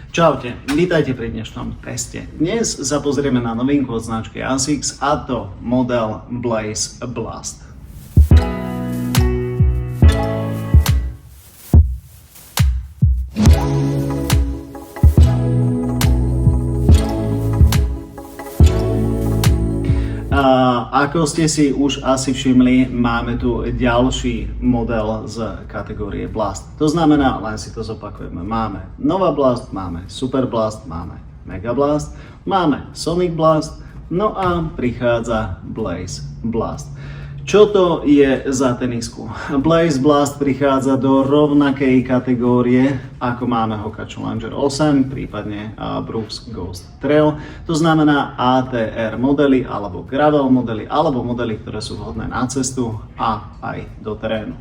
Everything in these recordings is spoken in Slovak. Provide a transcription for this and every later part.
Čaute, vítajte pri dnešnom teste. Dnes sa pozrieme na novinku od značky ASICS, a to model Blaze Blast. Ako ste si už asi všimli, máme tu ďalší model z kategórie Blast. To znamená, len si to zopakujeme, máme Nova Blast, máme Super Blast, máme Mega Blast, máme Sonic Blast, no a prichádza Blaze Blast. Čo to je za tenisku? Blaze Blast prichádza do rovnakej kategórie, ako máme Hoka Challenger 8, prípadne Brooks Ghost Trail. To znamená ATR modely, alebo gravel modely, alebo modely, ktoré sú vhodné na cestu a aj do terénu.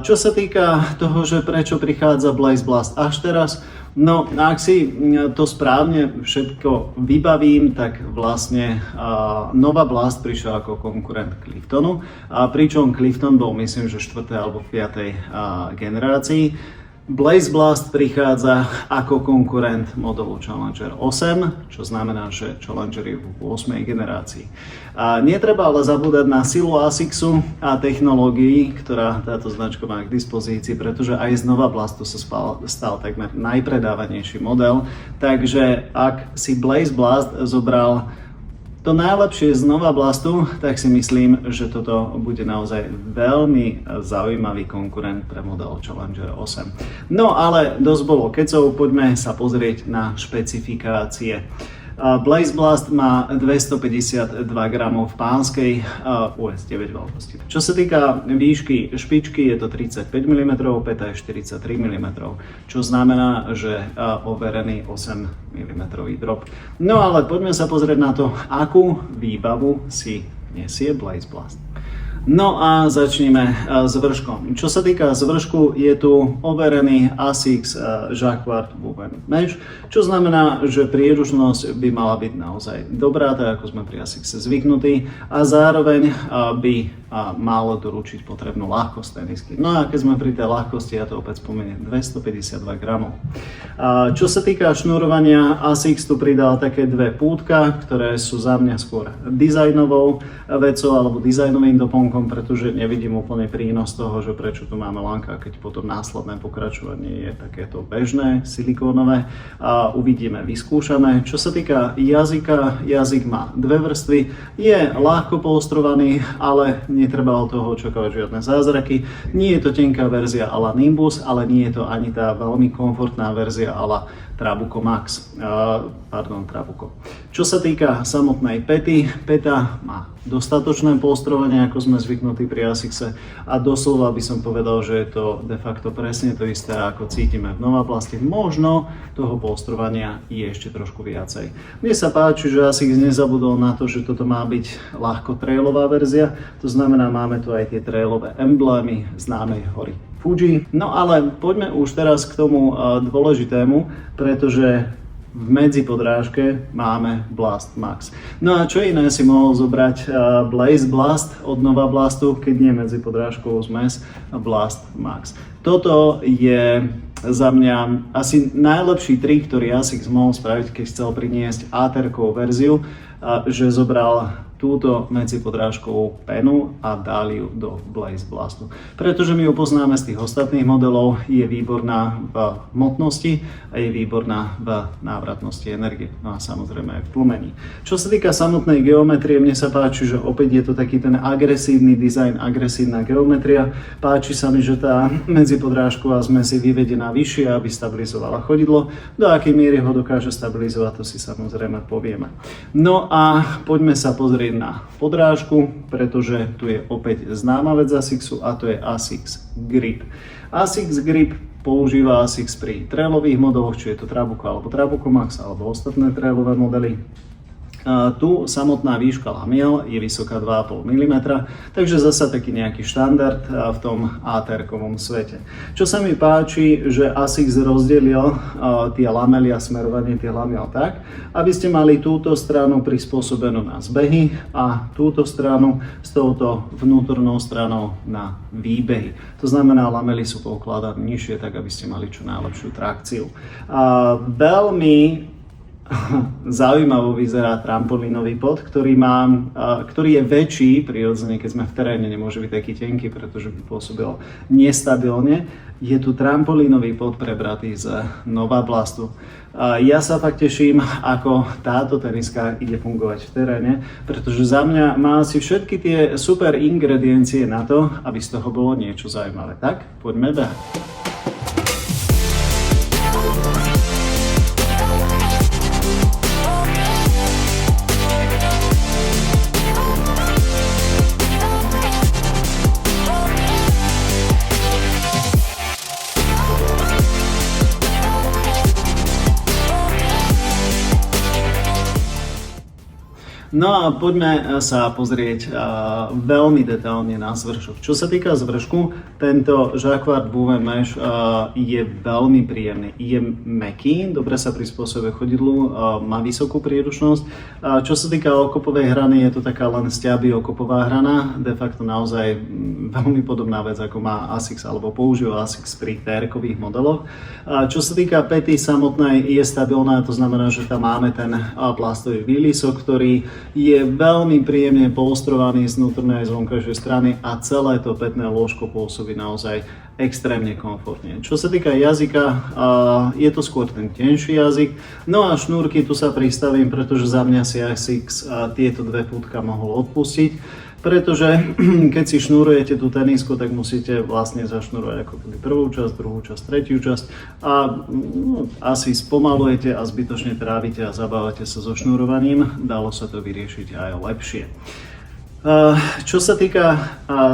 Čo sa týka toho, že prečo prichádza Blaze Blast až teraz, no ak si to správne všetko vybavím, tak vlastne Nova Blast prišiel ako konkurent Cliftonu, pričom Clifton bol myslím, že 4. alebo 5. generácii. Blaze Blast prichádza ako konkurent modelu Challenger 8, čo znamená, že Challenger je v 8. generácii. Netreba ale zabúdať na silu ASICSu a technológií, ktorá táto značka má k dispozícii, pretože aj z Nova Blastu sa stal takmer najpredávanejší model. Takže ak si Blaze Blast zobral to najlepšie z Nova Blastu, tak si myslím, že toto bude naozaj veľmi zaujímavý konkurent pre model Challenger 8. No ale dosť bolo kecov, poďme sa pozrieť na špecifikácie. Blaze Blast má 252 gramov v pánskej US9 veľkosti. Čo sa týka výšky špičky, je to 35 mm, päta je 43 mm, čo znamená, že overený 8 mm drop. No ale poďme sa pozrieť na to, akú výbavu si nesie Blaze Blast. No a začneme s vrškom. Čo sa týka zvršku, je tu overený ASICS Jacquard Woven Mesh, čo znamená, že priežušnosť by mala byť naozaj dobrá, tak ako sme pri ASICS zvyknutí, a zároveň by malo doručiť potrebnú ľahkosť tenisky. No a keď sme pri tej ľahkosti, ja to opäť spomeniem, 252 gramov. Čo sa týka šnurovania, ASICS tu pridal také dve pútka, ktoré sú za mňa skôr dizajnovou vecou alebo dizajnovým doplnkom, pretože nevidím úplne prínos toho, že prečo tu máme lanka, keď potom následné pokračovanie je takéto bežné, silikónové. Uvidíme, vyskúšané. Čo sa týka jazyka, jazyk má dve vrstvy, je ľahko polstrovaný, ale netreba od toho očakávať žiadne zázraky. Nie je to tenká verzia a la Nimbus, ale nie je to ani tá veľmi komfortná verzia a la Trabuco Max. Trabuco. Čo sa týka samotnej pety, peta má dostatočné polstrovanie, ako sme zvyknutí pri ASICSe, a doslova by som povedal, že je to de facto presne to isté, ako cítime v Nova Blaste. Možno toho polstrovania je ešte trošku viacej. Mne sa páči, že ASICS nezabudol na to, že toto má byť ľahko trailová verzia, to znamená, máme tu aj tie trailové emblémy známej hory Fuji. No ale poďme už teraz k tomu dôležitému, pretože v medzipodrážke máme Blast Max. No a čo iné si mohol zobrať Blaze Blast od Nova Blastu, keď nie medzipodrážkovú zmes Blast Max. Toto je za mňa asi najlepší trik, ktorý ASICS mohol spraviť, keď chcel priniesť ATR-kovú verziu, že zobral túto medzipodrážkovú penu a dali ju do Blaze Blastu. Pretože my ju poznáme z tých ostatných modelov, je výborná v hmotnosti a je výborná v návratnosti energie. No a samozrejme aj v tlmení. Čo sa týka samotnej geometrie, mne sa páči, že opäť je to taký ten agresívny dizajn, agresívna geometria. Páči sa mi, že tá medzipodrážková zmes je vyvedená vyššie, aby stabilizovala chodidlo. Do akej miery ho dokáže stabilizovať, to si samozrejme povieme. No a poďme sa pozrieť na podrážku, pretože tu je opäť známa vec ASICSu, a to je ASICS Grip. ASICS Grip používa ASICS pri trailových modeloch, či je to Trabuco alebo Trabuco Max alebo ostatné trailové modely. Tu samotná výška lamiel je vysoká 2,5 mm, takže zasa taký nejaký štandard v tom ATR-kovom svete. Čo sa mi páči, že ASICS rozdelil tie lamely a smerovanie tých lamiel tak, aby ste mali túto stranu prispôsobenú na zbehy a túto stranu s touto vnútornou stranou na výbehy. To znamená, lamely sú poukladané nižšie, tak aby ste mali čo najlepšiu trakciu. Veľmi zaujímavo vyzerá trampolínový pod, ktorý je väčší, prirodzene keď sme v teréne, nemôže byť taký tenký, pretože by pôsobil nestabilne. Je tu trampolínový pod prebratý z Nova Blastu. Ja sa fakt teším, ako táto teniska ide fungovať v teréne, pretože za mňa má asi všetky tie super ingrediencie na to, aby z toho bolo niečo zaujímavé. Tak, poďme behať. No a poďme sa pozrieť veľmi detailne na zvršok. Čo sa týka zvršku, tento Jacquard Bouvet Mesh je veľmi príjemný. Je mäkký, dobre sa prispôsobuje chodidlu, má vysokú príručnosť. Čo sa týka okopovej hrany, je to taká len sťaby okopová hrana. De facto naozaj veľmi podobná vec, ako má ASICS alebo používa ASICS pri TR-kových modeloch. Čo sa týka päty samotnej, je stabilná, to znamená, že tam máme ten plastový výlisok, ktorý je veľmi príjemne polostrovaný z vnútornej aj z vonkajšej strany a celé to pätné lôžko pôsobí naozaj extrémne komfortne. Čo sa týka jazyka, je to skôr ten tenší jazyk. No a šnúrky tu sa pristavím, pretože za mňa si ASICS tieto dve pútka mohol odpustiť. Pretože keď si šnúrujete tú tenisku, tak musíte vlastne zašnúrovať ako keby prvú časť, druhú časť, tretiu časť a asi spomalujete a zbytočne trávite a zabávate sa so šnúrovaním. Dalo sa to vyriešiť aj lepšie. Čo sa týka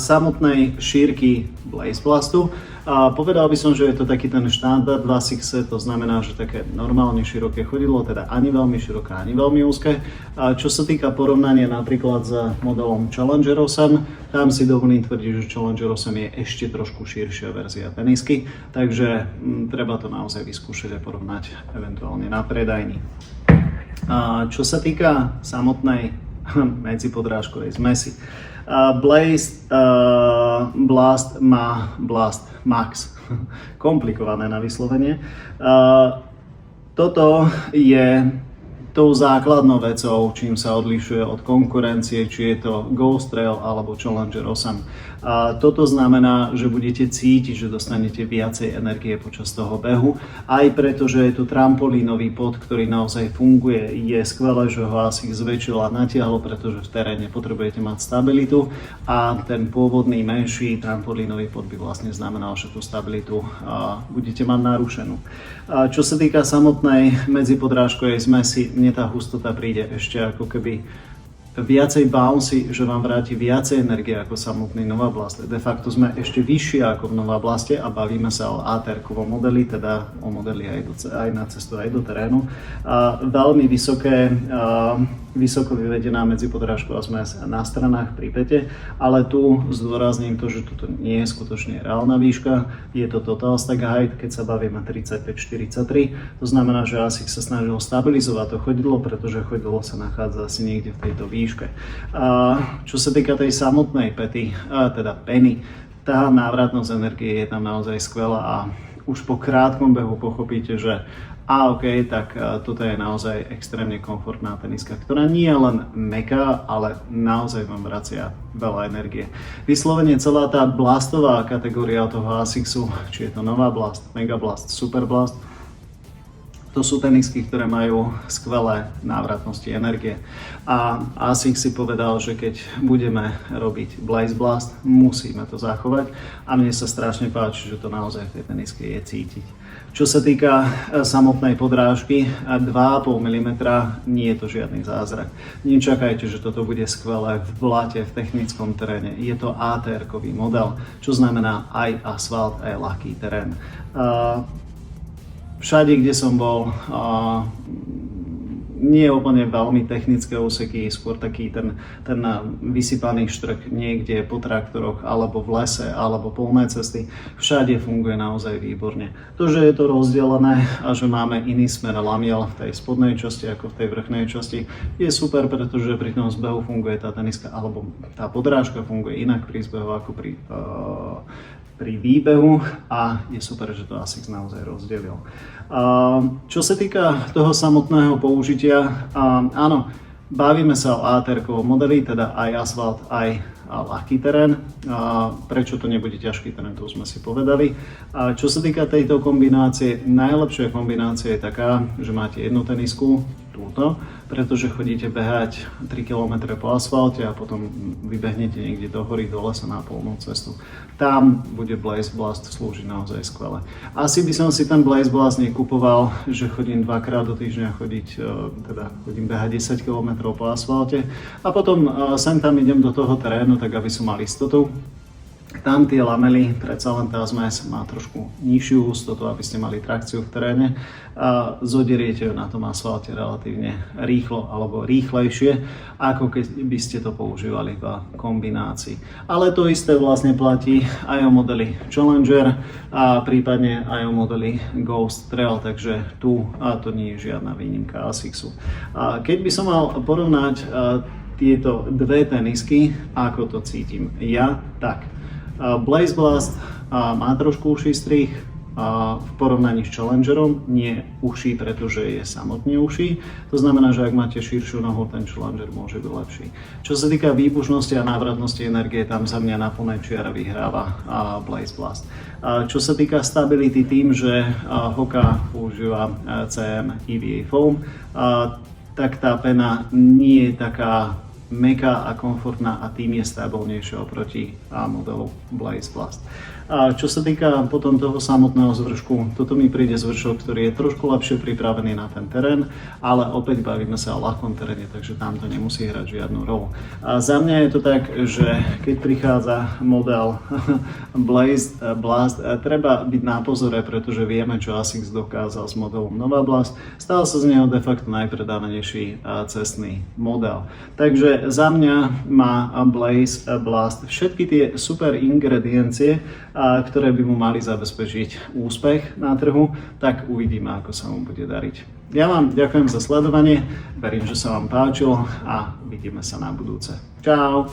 samotnej šírky Blaze Blastu, povedal by som, že je to taký ten štandard v ASICSe, to znamená, že také normálne široké chodidlo, teda ani veľmi široké, ani veľmi úzke. Čo sa týka porovnania napríklad s modelom Challenger 8, tam si dovolím tvrdiť, že Challenger 8 je ešte trošku širšia verzia tenisky, takže treba to naozaj vyskúšať a porovnať eventuálne na predajni. Čo sa týka samotnej medzipodrážkovej zmesi, Blaze Blast má Blast Max. Komplikované na vyslovenie. Toto je tou základnou vecou, čím sa odlišuje od konkurencie, či je to Ghost Trail alebo Challenger 8. A toto znamená, že budete cítiť, že dostanete viacej energie počas toho behu, aj preto, že je tu trampolínový pod, ktorý naozaj funguje. Je skvelé, že ho asi zväčšil a natiahol, pretože v teréne potrebujete mať stabilitu a ten pôvodný menší trampolínový pod by vlastne znamenal, že tú stabilitu budete mať narušenú. Čo sa týka samotnej medzipodrážkovej zmesi, mne tá hustota príde ešte ako keby viacej bouncy, že vám vráti viacej energie ako samotný Nova Blast. De facto sme ešte vyššie ako v Nova Blaste a bavíme sa o ATR-kovom modeli, teda o modeli aj na cestu, aj do terénu. Veľmi vysoko vyvedená medzipodrážková zmes na stranách pri pete, ale tu zdôrazním to, že toto nie je skutočne reálna výška, je to total stack height, keď sa bavíme 35-43, to znamená, že ASICS sa snažil stabilizovať to chodidlo, pretože chodidlo sa nachádza asi niekde v tejto výške. Čo sa týka tej samotnej pety, teda penny, tá návratnosť energie je tam naozaj skvelá a už po krátkom behu pochopíte, že tak toto je naozaj extrémne komfortná teniska, ktorá nie je len mäkká, ale naozaj vám vracia veľa energie. Vyslovene celá tá blastová kategória toho ASICSu, či je to Nova Blast, Mega Blast, Super Blast, to sú tenisky, ktoré majú skvelé návratnosti energie. A ASICS si povedal, že keď budeme robiť Blaze Blast, musíme to zachovať a mne sa strašne páči, že to naozaj v tej teniske je cítiť. Čo sa týka samotnej podrážky, 2,5 mm nie je to žiadny zázrak. Nečakajte, že toto bude skvelé v blate, v technickom teréne. Je to ATR-kový model, čo znamená aj asfalt, aj ľahký terén. Všade, kde som bol, nie úplne veľmi technické úseky, skôr taký ten vysypaný štrk niekde po traktoroch, alebo v lese, alebo polné cesty. Všade funguje naozaj výborne. To, že je to rozdelené a že máme iný smer lamiel v tej spodnej časti ako v tej vrchnej časti, je super, pretože pri tom zbehu funguje tá teniska, alebo tá podrážka funguje inak pri zbehu ako pri výbehu a je super, že to ASICS naozaj rozdelil. Čo sa týka toho samotného použitia, áno, bavíme sa o ATR-kovom modeli, teda aj asfalt, aj ľahký terén. Prečo to nebude ťažký terén, to už sme si povedali. Čo sa týka tejto kombinácie, najlepšia kombinácia je taká, že máte jednu tenisku, túto, pretože chodíte behať 3 km po asfalte a potom vybehnete niekde do hory, do lesa na polnú cestu. Tam bude Blaze Blast slúžiť naozaj skvele. Asi by som si ten Blaze Blast nekupoval, že chodím 2-krát do týždňa chodím behať 10 km po asfalte a potom sem tam idem do toho terénu, tak aby som mal istotu. Tam tie lamely, predsa len tá zmes má trošku nižšiu hustotu, aby ste mali trakciu v teréne a zoderiete ju na tom asfalte relatívne rýchlo alebo rýchlejšie, ako keď by ste to používali v kombinácii. Ale to isté vlastne platí aj o modeli Challenger a prípadne aj o modeli Ghost Trail, takže tu to nie je žiadna výnimka ASICSu. Keď by som mal porovnať tieto dve tenisky, ako to cítim ja, tak Blaze Blast má trošku uší strih v porovnaní s Challengerom, nie uší, pretože je samotne uší. To znamená, že ak máte širšiu nohu, ten Challenger môže byť lepší. Čo sa týka výbušnosti a návratnosti energie, tam za mňa na plnej čiare vyhráva Blaze Blast. Čo sa týka stability, tým, že Hoka používa CM EVA Foam, tak tá pena nie je taká mäkká a komfortná a tým je stabilnejšia oproti modelu Blaze Blast. A čo sa týka potom toho samotného zvršku, toto mi príde zvršok, ktorý je trošku lepšie pripravený na ten terén, ale opäť bavíme sa o ľahkom teréne, takže tam to nemusí hrať žiadnu rolu. A za mňa je to tak, že keď prichádza model Blaze Blast, treba byť na pozore, pretože vieme, čo ASICS dokázal s modelom Nova Blast. Stal sa z neho de facto najpredávanejší cestný model. Takže za mňa má Blaze Blast všetky tie super ingrediencie, ktoré by mu mali zabezpečiť úspech na trhu, tak uvidíme, ako sa mu bude dariť. Ja vám ďakujem za sledovanie, verím, že sa vám páčilo a vidíme sa na budúce. Čau!